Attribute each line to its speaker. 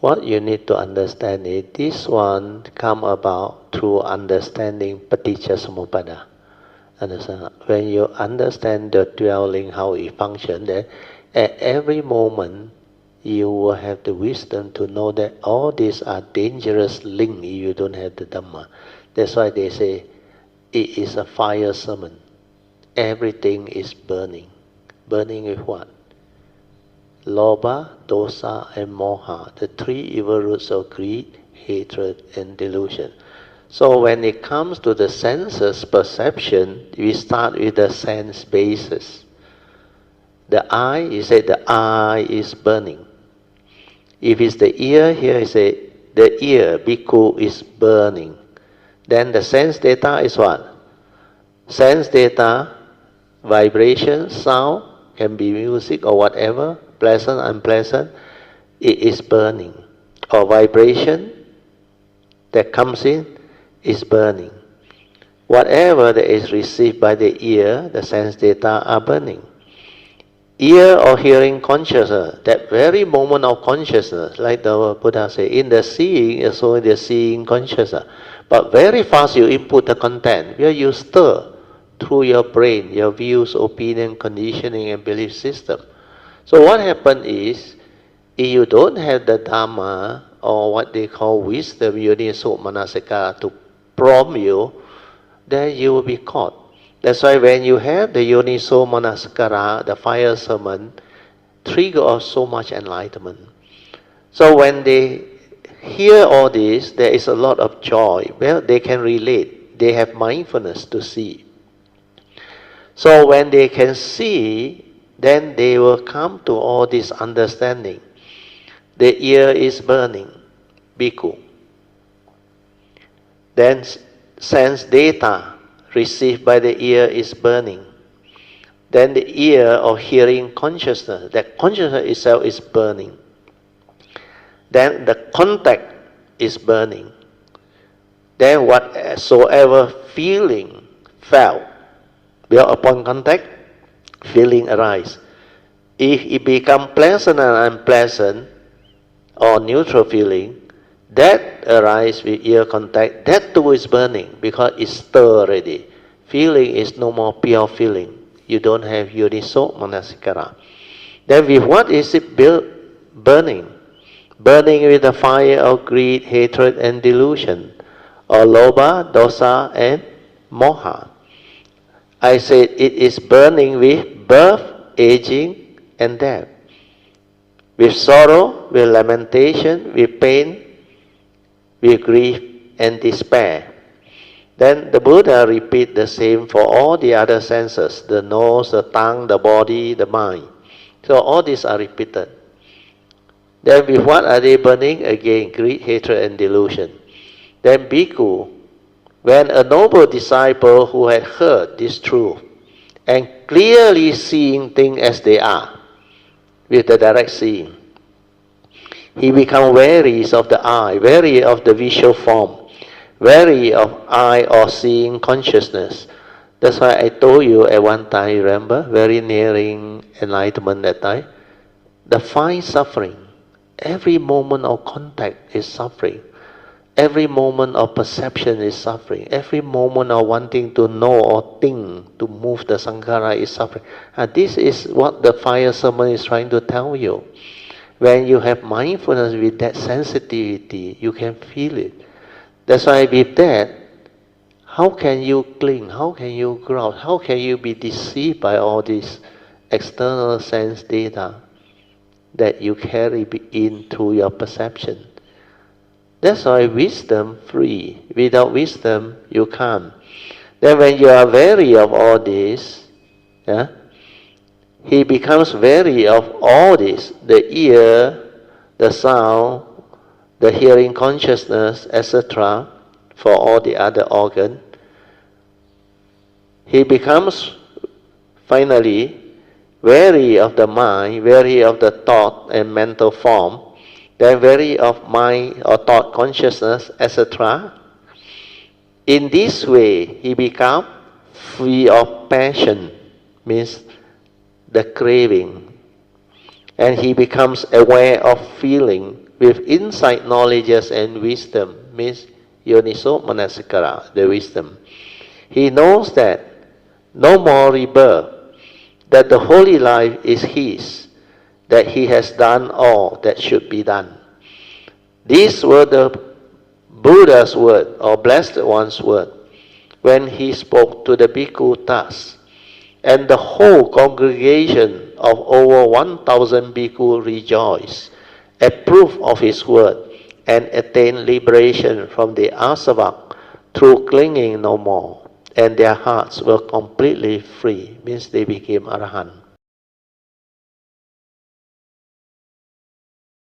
Speaker 1: What you need to understand is this one come about through understanding Paticca Understand? When you understand the dwelling, how it functions, then at every moment you will have the wisdom to know that all these are dangerous links if you don't have the Dhamma. That's why they say it is a fire sermon. Everything is burning. Burning with what? Lobha, dosa, and moha, the three evil roots of greed, hatred, and delusion. So when it comes to the senses perception, we start with the sense basis. The eye, you say the eye is burning. If it's the ear, here you say the ear, bhikkhu, is burning. Then the sense data is what? Sense data, vibration, sound, can be music or whatever, pleasant, unpleasant, it is burning. Or vibration that comes in is burning. Whatever that is received by the ear, the sense data are burning. Ear or hearing consciousness, that very moment of consciousness, like the Buddha said, in the seeing, also in the seeing consciousness. But very fast you input the content, where you stir through your brain, your views, opinion, conditioning, and belief system. So what happens is, if you don't have the Dhamma, or what they call wisdom, yoniso manasika, to prompt you, then you will be caught. That's why when you have the yoniso manasikara, the fire sermon, trigger of so much enlightenment. So when they hear all this, there is a lot of joy. Well, they can relate. They have mindfulness to see. So when they can see, then they will come to all this understanding. The ear is burning, bhikkhu. Then sense data received by the ear is burning. Then the ear or hearing consciousness, that consciousness itself is burning. Then the contact is burning. Then whatsoever feeling felt, well, upon contact, feeling arise. If it become pleasant and unpleasant, or neutral feeling, that arises with ear contact, that too is burning because it's stirred already. Feeling is no more pure feeling. You don't have yoniso manasikara. Then with what is it burning? Burning with the fire of greed, hatred, and delusion, or lobha, dosa, and moha. I said it is burning with birth, aging, and death. With sorrow, with lamentation, with pain, with grief and despair. Then the Buddha repeat the same for all the other senses, the nose, the tongue, the body, the mind. So all these are repeated. Then with what are they burning? Again, greed, hatred, and delusion. Then bhikkhu, when a noble disciple who had heard this truth and clearly seeing things as they are, with the direct seeing, he becomes wary of the eye, wary of the visual form, wary of eye or seeing consciousness. That's why I told you at one time, remember, very nearing enlightenment that time, the fine suffering. Every moment of contact is suffering. Every moment of perception is suffering. Every moment of wanting to know or think, to move the sankhara is suffering. And this is what the fire sermon is trying to tell you. When you have mindfulness with that sensitivity, you can feel it. That's why with that, how can you cling? How can you grow? How can you be deceived by all this external sense data that you carry in through your perception? That's why wisdom free. Without wisdom, you can't. Then when you are wary of all this, he becomes wary of all this, the ear, the sound, the hearing consciousness, etc., for all the other organs. He becomes finally wary of the mind, wary of the thought and mental form, then wary of mind or thought consciousness, etc. In this way, he becomes free of passion, means the craving, and he becomes aware of feeling, with insight, knowledge, and wisdom, means Yoniso Manasikara, the wisdom. He knows that no more rebirth, that the holy life is his, that he has done all that should be done. These were the Buddha's word, or Blessed One's word, when he spoke to the bhikkhu thus. And the whole congregation of over 1,000 bhikkhu rejoiced, approved of his word, and attained liberation from the asava through clinging no more. And their hearts were completely free, means they became arahant.